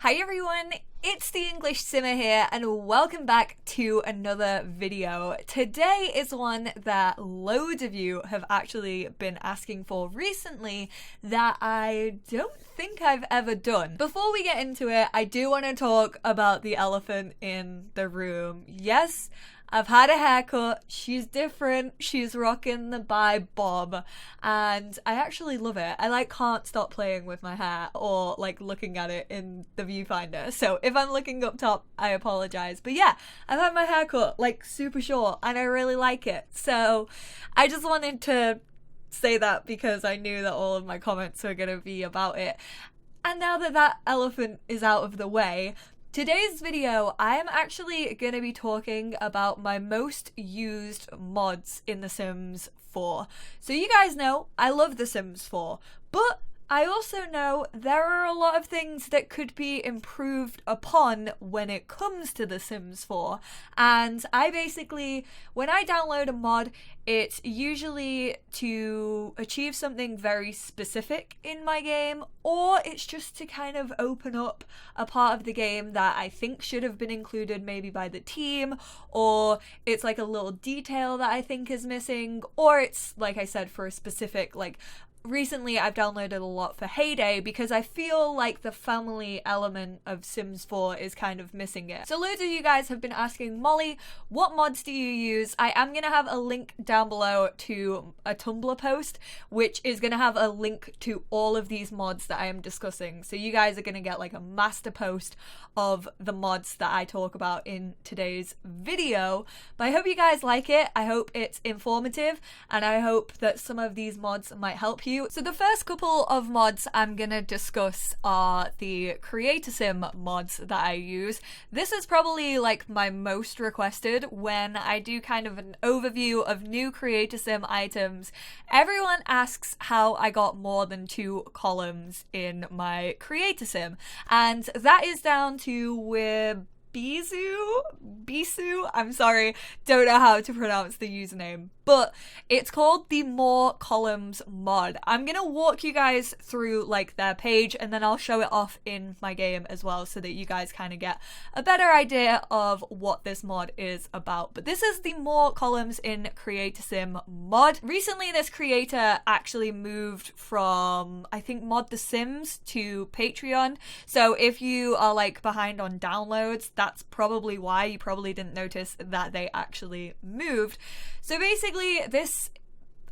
Hi everyone, it's the EnglishSimmer here and welcome back to another video. Today is one that loads of you have actually been asking for recently that I don't think I've ever done. Before we get into it, I do want to talk about the elephant in the room. Yes, I've had a haircut, she's different, she's rocking the bob, and I actually love it. I can't stop playing with my hair or looking at it in the viewfinder. So if I'm looking up top, I apologize. But yeah, I've had my haircut super short and I really like it. So I just wanted to say that because I knew that all of my comments were gonna be about it. And now that that elephant is out of the way, today's video, I am actually going to be talking about my most used mods in The Sims 4. So you guys know I love The Sims 4, but I also know there are a lot of things that could be improved upon when it comes to The Sims 4. And I basically, when I download a mod, it's usually to achieve something very specific in my game, or it's just to kind of open up a part of the game that I think should have been included maybe by the team, or it's a little detail that I think is missing, or it's, like I said, for a specific, recently I've downloaded a lot for Heyday because I feel like the family element of Sims 4 is kind of missing it. So loads of you guys have been asking, Molly, what mods do you use? I am going to have a link down below to a Tumblr post, which is going to have a link to all of these mods that I am discussing. So you guys are going to get a master post of the mods that I talk about in today's video. But I hope you guys like it. I hope it's informative, and I hope that some of these mods might help you. So the first couple of mods I'm gonna discuss are the Creator Sim mods that I use. This is probably my most requested when I do kind of an overview of new Creator Sim items. Everyone asks how I got more than 2 columns in my Creator Sim, and that is down to Bisu, I'm sorry, don't know how to pronounce the username, but it's called the More Columns mod. I'm gonna walk you guys through their page and then I'll show it off in my game as well so that you guys kind of get a better idea of what this mod is about. But this is the More Columns in Creator Sim mod. Recently this creator actually moved from, I think, Mod The Sims to Patreon, so if you are behind on downloads, that's probably why you probably didn't notice that they actually moved. So basically this,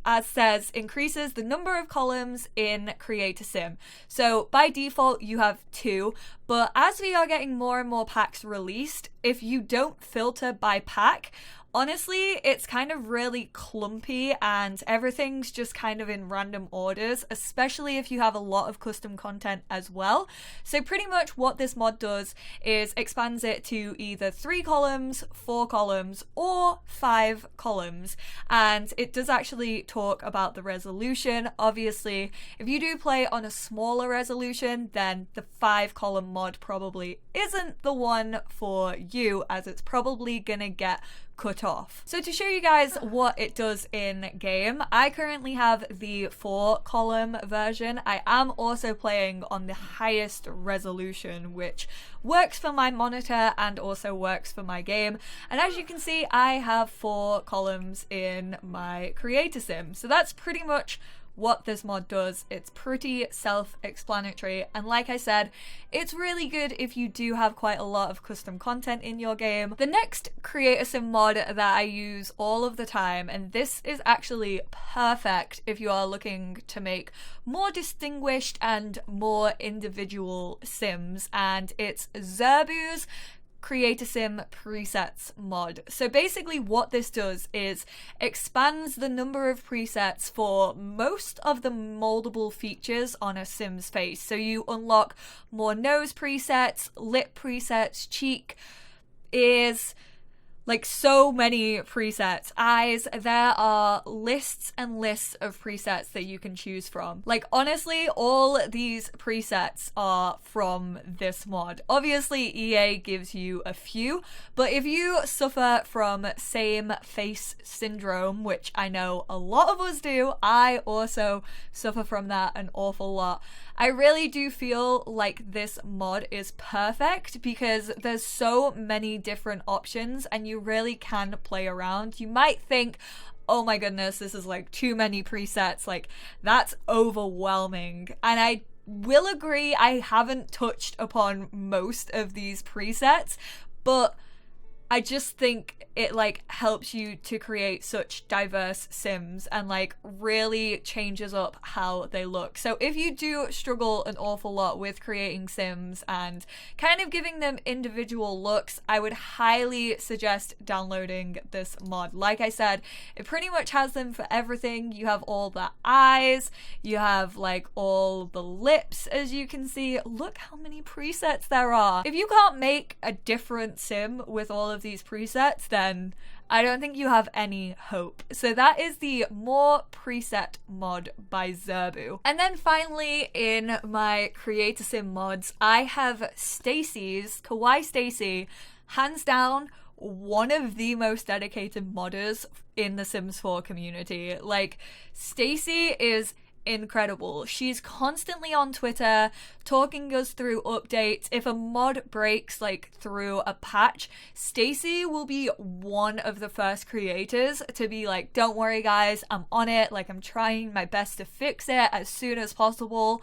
as says, increases the number of columns in Creator Sim. So by default you have 2, but as we are getting more and more packs released, if you don't filter by pack, honestly, it's kind of really clumpy and everything's just kind of in random orders, especially if you have a lot of custom content as well. So pretty much what this mod does is expands it to either 3 columns, 4 columns, or 5 columns. And it does actually talk about the resolution. Obviously, if you do play on a smaller resolution, then the 5 column mod probably isn't the one for you, as it's probably gonna get cut off. So to show you guys what it does in game, I currently have the 4 column version. I am also playing on the highest resolution, which works for my monitor and also works for my game. And as you can see, I have 4 columns in my Creator Sim. So that's pretty much what this mod does. It's pretty self-explanatory, and like I said, it's really good if you do have quite a lot of custom content in your game. The next Creator Sim mod that I use all of the time, and this is actually perfect if you are looking to make more distinguished and more individual Sims, and it's Zerbu's Creator Sim presets mod. So basically what this does is expands the number of presets for most of the moldable features on a Sim's face. So you unlock more nose presets, lip presets, cheek, ears, Like, so many presets. Eyes, there are lists and lists of presets that you can choose from. Like, honestly, all these presets are from this mod. Obviously, EA gives you a few, but if you suffer from same face syndrome, which I know a lot of us do, I also suffer from that an awful lot. I really do feel like this mod is perfect because there's so many different options and you really can play around. You might think, oh my goodness, this is like too many presets, like that's overwhelming. And I will agree, I haven't touched upon most of these presets, but I just think it like helps you to create such diverse sims and like really changes up how they look. So if you do struggle an awful lot with creating sims and kind of giving them individual looks, I would highly suggest downloading this mod. Like I said, it pretty much has them for everything. You have all the eyes, you have like all the lips, as you can see. Look how many presets there are. If you can't make a different sim with all of these presets, then I don't think you have any hope. So that is the More Preset mod by Zerbu. And then finally, in my Creator Sim mods, I have Stacy's, Kawaii Stacy, hands down one of the most dedicated modders in the Sims 4 community. Like, Stacy is incredible. She's constantly on Twitter talking us through updates. If a mod breaks like through a patch, Stacy will be one of the first creators to be like, don't worry guys, I'm on it, like I'm trying my best to fix it as soon as possible.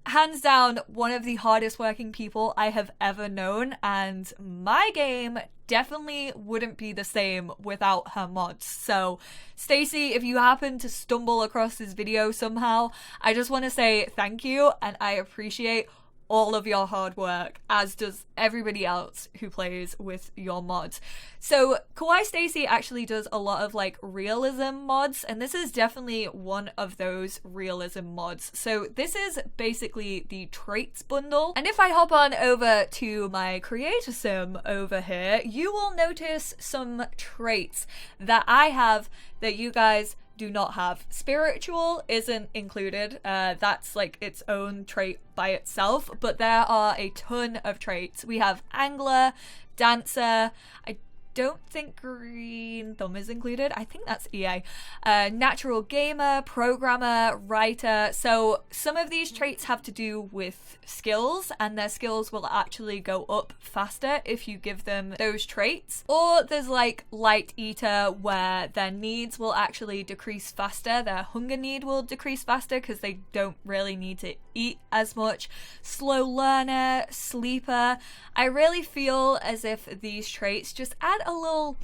Hands down, one of the hardest working people I have ever known, and my game definitely wouldn't be the same without her mods. So Stacy, if you happen to stumble across this video somehow, I just want to say thank you and I appreciate all of your hard work, as does everybody else who plays with your mods. So Kawaii Stacy actually does a lot of like realism mods, and this is definitely one of those realism mods. So this is basically the traits bundle. And if I hop on over to my Creator Sim over here, you will notice some traits that I have that you guys do not have. Spiritual isn't included, that's like its own trait by itself, but there are a ton of traits. We have Angler, Dancer, I don't think Green Thumb is included, I think that's EA, Natural Gamer, Programmer, Writer. So some of these traits have to do with skills, and their skills will actually go up faster if you give them those traits. Or there's like Light Eater, where their needs will actually decrease faster, their hunger need will decrease faster because they don't really need to eat as much. Slow Learner, Sleeper. I really feel as if these traits just add a little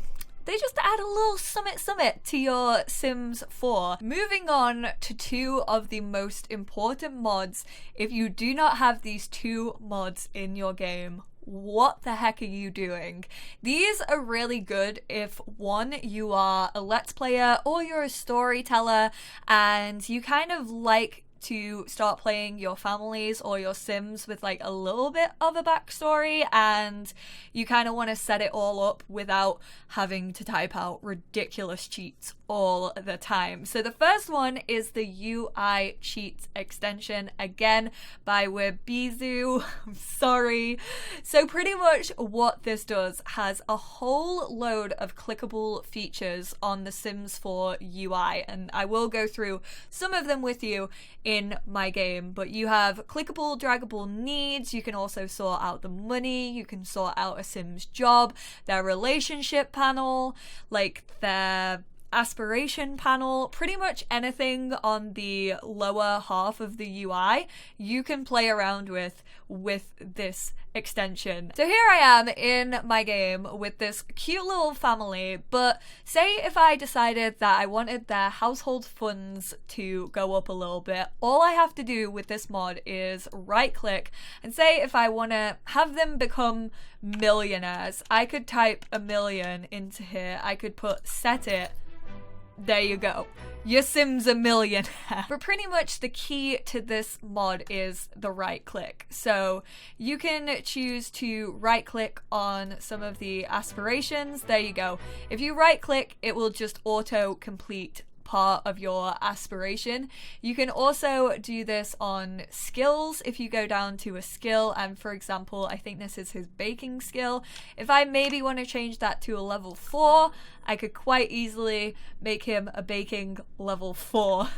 summit to your Sims 4. Moving on to two of the most important mods. If you do not have these two mods in your game, what the heck are you doing? These are really good if, one, you are a Let's Player or you're a storyteller and you kind of like to start playing your families or your Sims with like a little bit of a backstory, and you kind of want to set it all up without having to type out ridiculous cheats all the time. So the first one is the UI Cheats extension, again by Webizu. I'm sorry. So pretty much what this does has a whole load of clickable features on the Sims 4 UI, and I will go through some of them with you in my game. But you have clickable, draggable needs, you can also sort out the money, you can sort out a Sim's job, their relationship panel, like their aspiration panel, pretty much anything on the lower half of the UI you can play around with this extension. So here I am in my game with this cute little family, but say if I decided that I wanted their household funds to go up a little bit, all I have to do with this mod is right click and say if I want to have them become millionaires, I could type 1 million into here, I could put set it there you go. Your Sim's a millionaire. But pretty much the key to this mod is the right click. So you can choose to right click on some of the aspirations. There you go. If you right click, it will just auto complete part of your aspiration. You can also do this on skills. If you go down to a skill, and for example, I think this is his baking skill. If I maybe want to change that to a level 4, I could quite easily make him a baking level 4.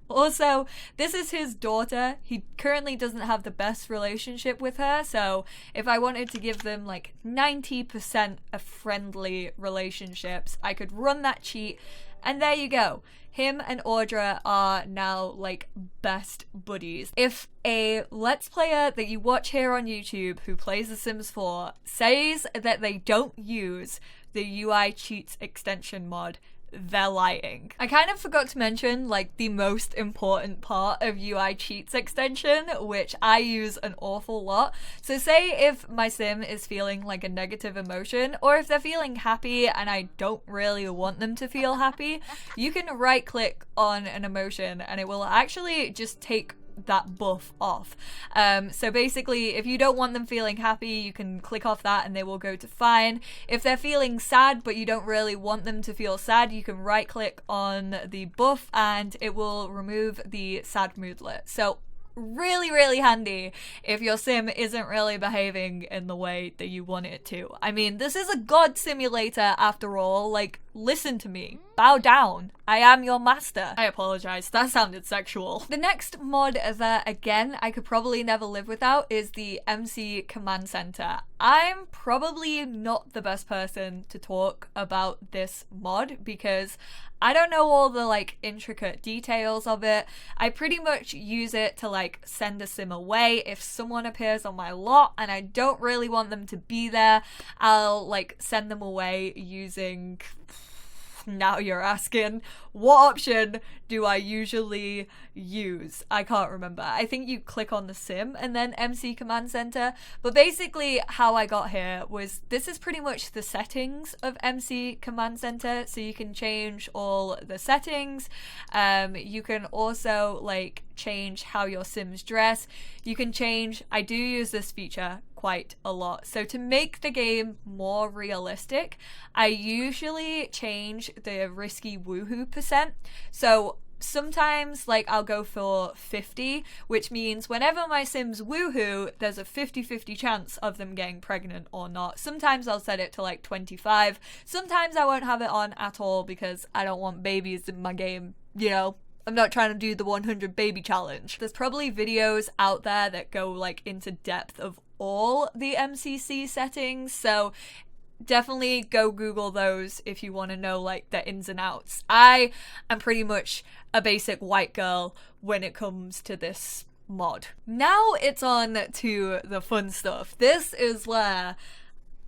Also, this is his daughter. He currently doesn't have the best relationship with her, so if I wanted to give them like 90% of friendly relationships, I could run that cheat, and there you go. Him and Audra are now like best buddies. If a Let's Player that you watch here on YouTube who plays The Sims 4 says that they don't use the UI Cheats extension mod, they're lying. I kind of forgot to mention like the most important part of UI Cheats extension, which I use an awful lot. So say if my sim is feeling like a negative emotion, or if they're feeling happy and I don't really want them to feel happy, you can right click on an emotion and it will actually just take that buff off. So basically, if you don't want them feeling happy, you can click off that and they will go to fine. If they're feeling sad but you don't really want them to feel sad, you can right click on the buff and it will remove the sad moodlet. So really handy if your sim isn't really behaving in the way that you want it to. I mean, this is a god simulator after all. Like, listen to me. Bow down. I am your master. I apologize, that sounded sexual. The next mod that, again, I could probably never live without is the MC Command Center. I'm probably not the best person to talk about this mod because I don't know all the like intricate details of it. I pretty much use it to like send a sim away. If someone appears on my lot and I don't really want them to be there, I'll like send them away using... Now you're asking, what option do I usually use? I can't remember. I think you click on the sim and then MC Command Center. But basically how I got here was, this is pretty much the settings of MC Command Center. So you can change all the settings. You can also like change how your sims dress. You can change, I do use this feature quite a lot. So to make the game more realistic, I usually change the risky woohoo %. So sometimes like I'll go for 50, which means whenever my sims woohoo, there's a 50-50 chance of them getting pregnant or not. Sometimes I'll set it to like 25. Sometimes I won't have it on at all because I don't want babies in my game, you know. I'm not trying to do the 100 baby challenge. There's probably videos out there that go like into depth of all the MCC settings, so definitely go Google those if you want to know like the ins and outs. I am pretty much a basic white girl when it comes to this mod. Now it's on to the fun stuff. This is where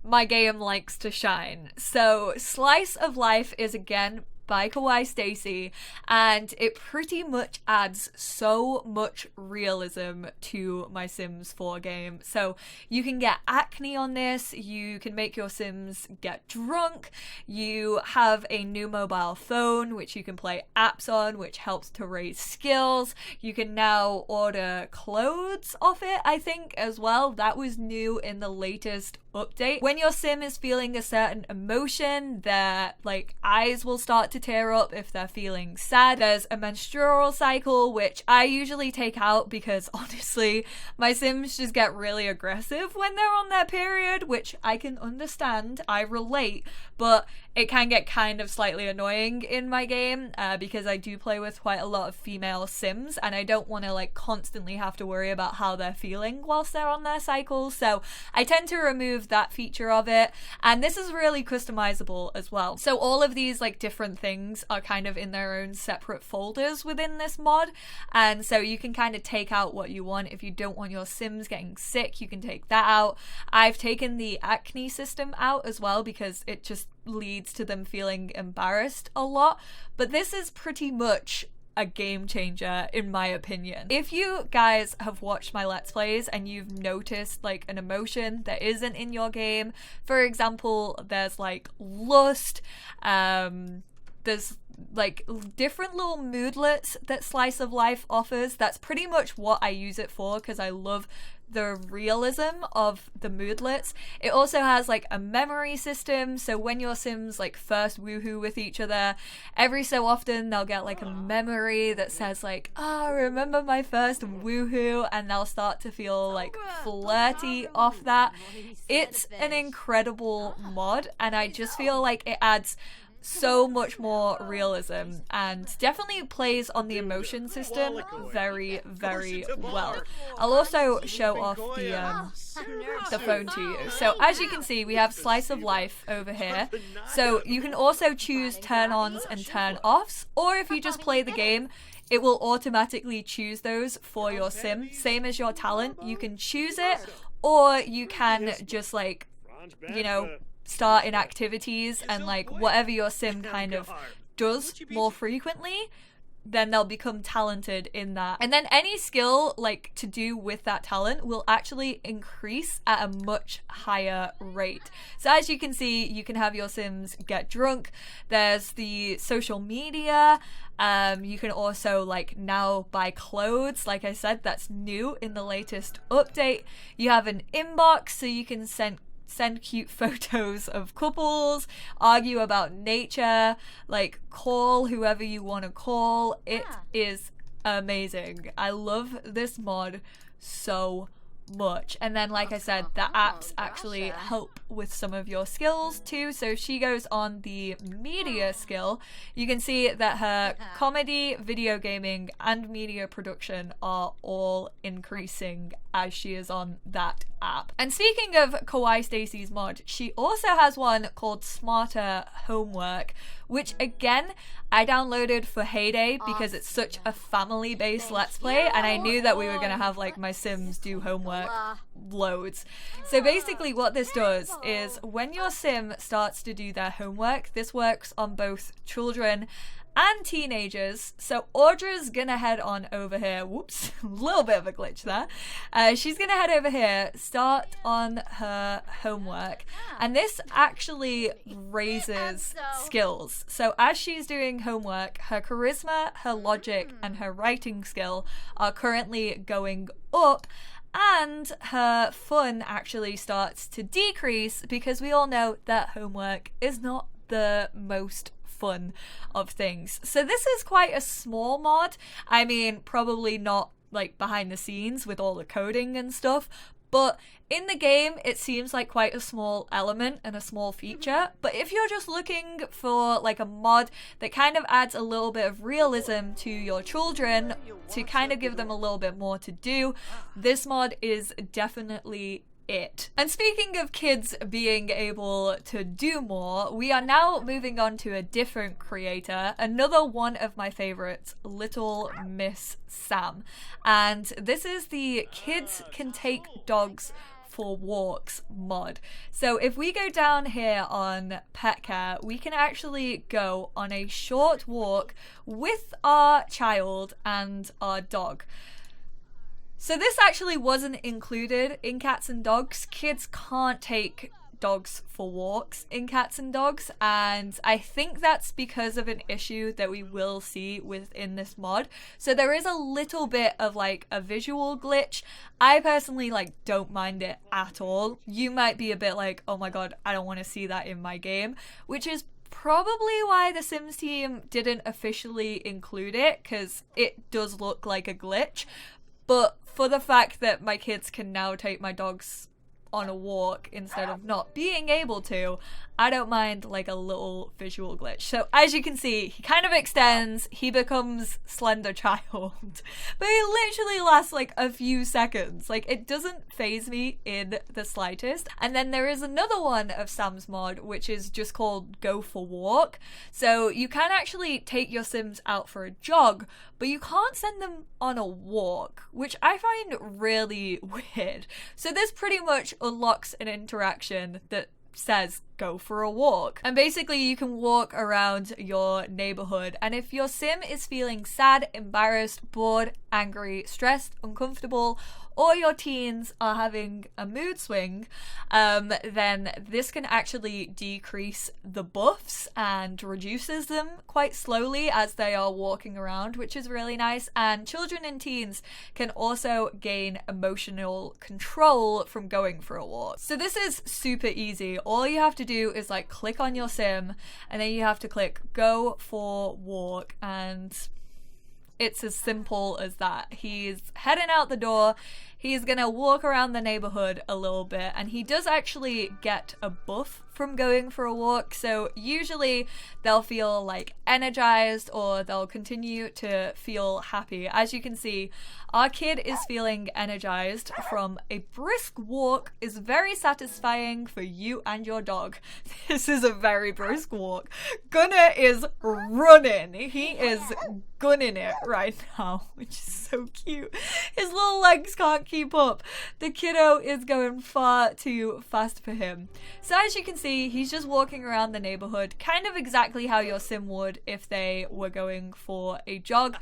my game likes to shine. So Slice of Life is again by Kawaii Stacy, and it pretty much adds so much realism to my Sims 4 game. So you can get acne on this, you can make your Sims get drunk, you have a new mobile phone which you can play apps on, which helps to raise skills. You can now order clothes off it, I think, as well. That was new in the latest update. When your sim is feeling a certain emotion, their like eyes will start to tear up if they're feeling sad. There's a menstrual cycle, which I usually take out because honestly my sims just get really aggressive when they're on their period, which I can understand, I relate, but it can get kind of slightly annoying in my game because I do play with quite a lot of female sims and I don't want to like constantly have to worry about how they're feeling whilst they're on their cycle, so I tend to remove that feature of it. And this is really customizable as well, so all of these like different things are kind of in their own separate folders within this mod, and so you can kind of take out what you want. If you don't want your sims getting sick, you can take that out. I've taken the acne system out as well because it just leads to them feeling embarrassed a lot, but this is pretty much a game changer in my opinion. If you guys have watched my Let's Plays and you've noticed like an emotion that isn't in your game, for example, there's like lust, there's like different little moodlets that Slice of Life offers. That's pretty much what I use it for, because I love the realism of the moodlets. It also has like a memory system, so when your Sims like first woohoo with each other, every so often they'll get like a memory that says like, oh, remember my first woohoo, and they'll start to feel like flirty off that. It's an incredible mod, and I just feel like it adds so much more realism and definitely plays on the emotion system very, very well. I'll also show off the phone to you. So as you can see, we have Slice of Life over here. So you can also choose turn-ons and turn-offs, or if you just play the game, it will automatically choose those for your Sim. Same as your talent, you can choose it, or you can just like, you know, start in activities, and like whatever your Sim kind of does more frequently, then they'll become talented in that. And then any skill like to do with that talent will actually increase at a much higher rate. So as you can see, you can have your Sims get drunk. There's the social media. You can also like now buy clothes. Like I said, that's new in the latest update. You have an inbox, so you can send cute photos of couples, argue about nature, like call whoever you want to call. It is amazing. I love this mod so much. And then like I said, the apps actually help with some of your skills too. So if she goes on the media skill, you can see that her comedy, video gaming, and media production are all increasing as she is on that app. And speaking of Kawaii Stacy's mod, she also has one called Smarter Homework, which again I downloaded for Heyday because it's such a family-based Let's Play, and I knew that we were gonna have like my Sims do homework loads. So basically what this does is when your Sim starts to do their homework, this works on both children and teenagers. So Audra's gonna head on over here. Whoops, a little bit of a glitch there. She's gonna head over here, start on her homework, and this actually raises skills. So as she's doing homework, her charisma, her logic, and her writing skill are currently going up, and her fun actually starts to decrease, because we all know that homework is not the most fun of things. So this is quite a small mod. I mean, probably not like behind the scenes with all the coding and stuff, but in the game it seems like quite a small element and a small feature. But if you're just looking for like a mod that kind of adds a little bit of realism to your children, to kind of give them a little bit more to do, this mod is definitely it. And speaking of kids being able to do more, we are now moving on to a different creator, another one of my favorites, Little Miss Sam. And this is the Kids Can Take Dogs for Walks mod. So if we go down here on pet care, we can actually go on a short walk with our child and our dog. So this actually wasn't included in Cats and Dogs. Kids can't take dogs for walks in Cats and Dogs, and I think that's because of an issue that we will see within this mod. So there is a little bit of like a visual glitch. I personally like don't mind it at all. You might be a bit like, oh my god, I don't want to see that in my game, which is probably why the Sims team didn't officially include it, because it does look like a glitch. But for the fact that my kids can now take my dogs on a walk instead of not being able to, I don't mind like a little visual glitch. So as you can see, he kind of extends, he becomes Slender Child, but he literally lasts like a few seconds. Like, it doesn't faze me in the slightest. And then there is another one of Sam's mod, which is just called Go for Walk. So you can actually take your Sims out for a jog, but you can't send them on a walk, which I find really weird. So this pretty much unlocks an interaction that says go for a walk, and basically you can walk around your neighborhood, and if your Sim is feeling sad, embarrassed, bored, angry, stressed, uncomfortable, or your teens are having a mood swing, then this can actually decrease the buffs and reduces them quite slowly as they are walking around, which is really nice. And children and teens can also gain emotional control from going for a walk. So this is super easy. All you have to do is like click on your sim, and then you have to click go for walk, and it's as simple as that. He's heading out the door. He's gonna walk around the neighborhood a little bit, and he does actually get a buff from going for a walk. So usually they'll feel like energized, or they'll continue to feel happy. As you can see, our kid is feeling energized from a brisk walk. Is very satisfying for you and your dog. This is a very brisk walk. Gunner is running. He is gunning it right now, which is so cute. His little legs can't keep up. The kiddo is going far too fast for him. So as you can see, he's just walking around the neighborhood, kind of exactly how your sim would if they were going for a jog.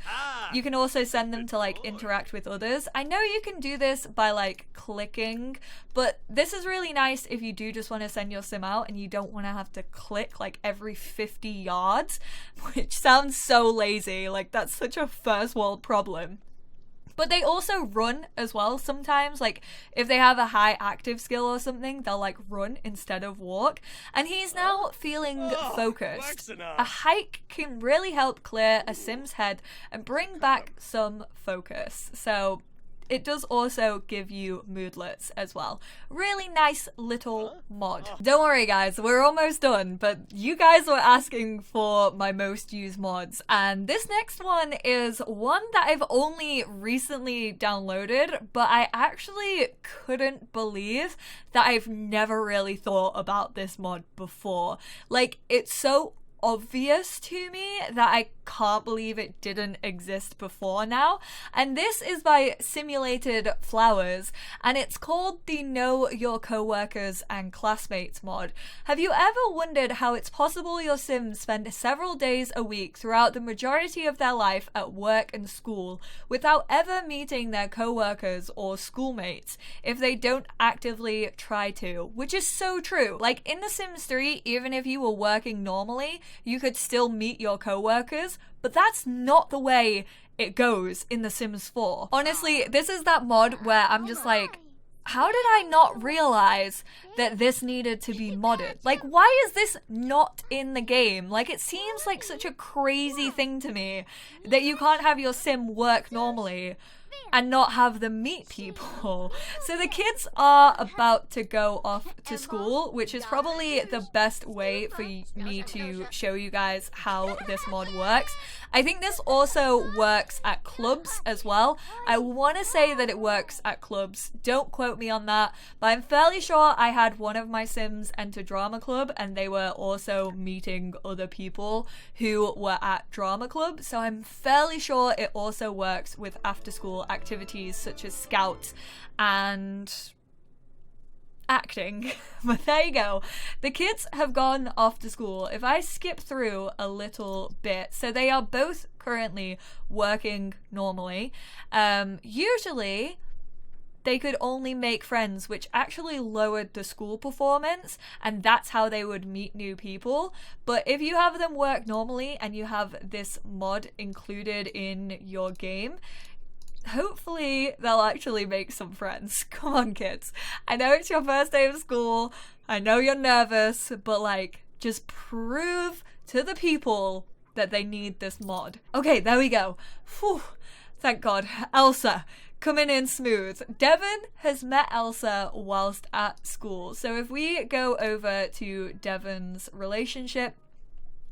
You can also send them to like interact with others. I know you can do this by like clicking, but this is really nice if you do just want to send your sim out and you don't want to have to click like every 50 yards, which sounds so lazy. Like that's such a first world problem. But they also run as well sometimes. Like if they have a high active skill or something, they'll like run instead of walk. And he's now feeling focused. A hike can really help clear a sim's head and bring back some focus. So it does also give you moodlets as well. Really nice little mod. Don't worry guys, we're almost done, but you guys were asking for my most used mods, and this next one is one that I've only recently downloaded, but I actually couldn't believe that I've never really thought about this mod before. Like, it's so obvious to me that I can't believe it didn't exist before now. And this is by Simulated Flowers, and it's called the Know Your Coworkers and Classmates mod. Have you ever wondered how it's possible your Sims spend several days a week throughout the majority of their life at work and school without ever meeting their coworkers or schoolmates if they don't actively try to? Which is so true. Like in The Sims 3, even if you were working normally, you could still meet your coworkers, but that's not the way it goes in The Sims 4. Honestly, this is that mod where I'm just like, how did I not realize that this needed to be modded? Like, why is this not in the game? Like, it seems like such a crazy thing to me that you can't have your sim work normally and not have them meet people. So the kids are about to go off to school, which is probably the best way for me to show you guys how this mod works. I think this also works at clubs as well. I want to say that it works at clubs. Don't quote me on that, but I'm fairly sure I had one of my Sims enter drama club and they were also meeting other people who were at drama club. So I'm fairly sure it also works with after school activities such as scouts and acting. But there you go. The kids have gone off to school. If I skip through a little bit, so they are both currently working normally. Usually they could only make friends, which actually lowered the school performance, and that's how they would meet new people. But if you have them work normally and you have this mod included in your game, hopefully they'll actually make some friends. Come on, kids. I know it's your first day of school. I know you're nervous, but like, just prove to the people that they need this mod. Okay, there we go. Whew. Thank God. Elsa, coming in smooth. Devon has met Elsa whilst at school. So if we go over to Devon's relationship,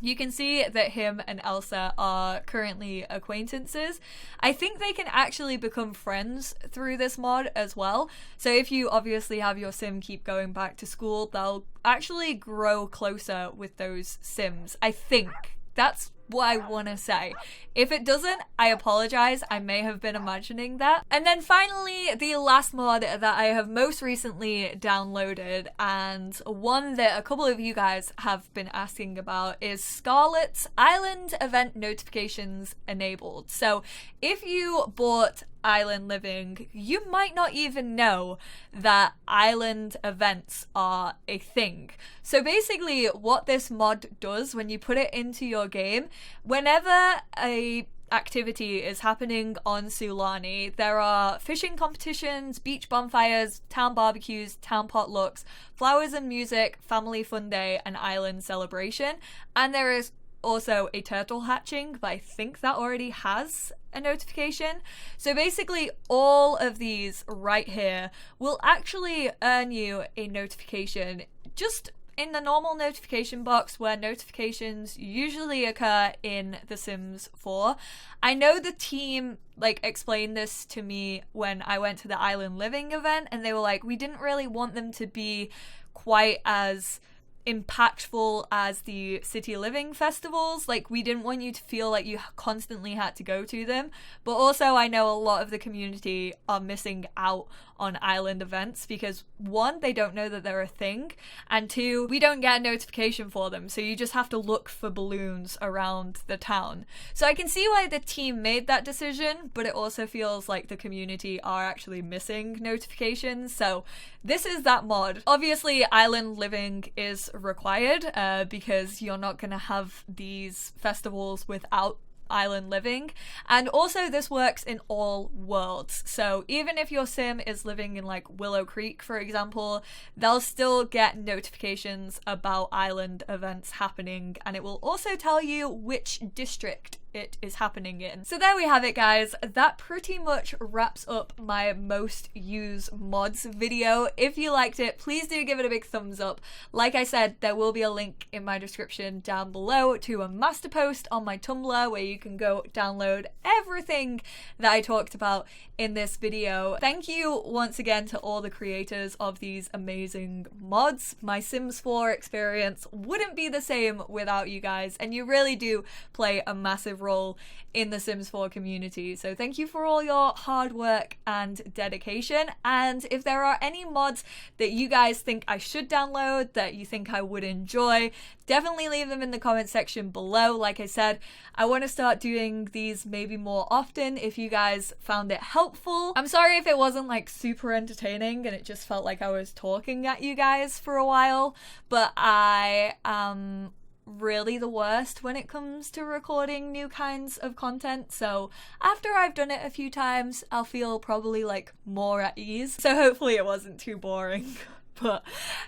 you can see that him and Elsa are currently acquaintances. I think they can actually become friends through this mod as well. So if you obviously have your sim keep going back to school, they'll actually grow closer with those sims. I think. That's what I want to say. If it doesn't, I apologize. I may have been imagining that. And then finally, the last mod that I have most recently downloaded, and one that a couple of you guys have been asking about, is Scarletts Island Event Notifications Enabled. So if you bought island living, you might not even know that island events are a thing. So basically what this mod does when you put it into your game, whenever a activity is happening on Sulani, there are fishing competitions, beach bonfires, town barbecues, town potlucks, flowers and music, family fun day, and island celebration. And there is also a turtle hatching, but I think that already has a notification. So basically all of these right here will actually earn you a notification just in the normal notification box where notifications usually occur in The Sims 4. I know the team explained this to me when I went to the Island Living event, and they were like, we didn't really want them to be quite as impactful as the city living festivals. We didn't want you to feel like you constantly had to go to them, but also I know a lot of the community are missing out on island events because 1, they don't know that they're a thing, and 2, we don't get a notification for them, so you just have to look for balloons around the town. So I can see why the team made that decision, but it also feels like the community are actually missing notifications. So this is that mod. Obviously island living is required because you're not gonna have these festivals without island living, and also this works in all worlds. So even if your sim is living in Willow Creek, for example, they'll still get notifications about island events happening, and it will also tell you which district it is happening in. So there we have it, guys. That pretty much wraps up my most used mods video. If you liked it, please do give it a big thumbs up. Like I said, there will be a link in my description down below to a master post on my Tumblr where you can go download everything that I talked about in this video. Thank you once again to all the creators of these amazing mods. My Sims 4 experience wouldn't be the same without you guys, and you really do play a massive role in the Sims 4 community. So thank you for all your hard work and dedication. And if there are any mods that you guys think I should download, that you think I would enjoy, definitely leave them in the comment section below. Like I said, I want to start doing these maybe more often if you guys found it helpful. I'm sorry if it wasn't super entertaining and it just felt like I was talking at you guys for a while, but I am really the worst when it comes to recording new kinds of content, so after I've done it a few times I'll feel probably more at ease, so hopefully it wasn't too boring. But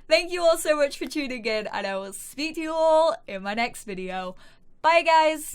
thank you all so much for tuning in, and I will speak to you all in my next video. Bye guys!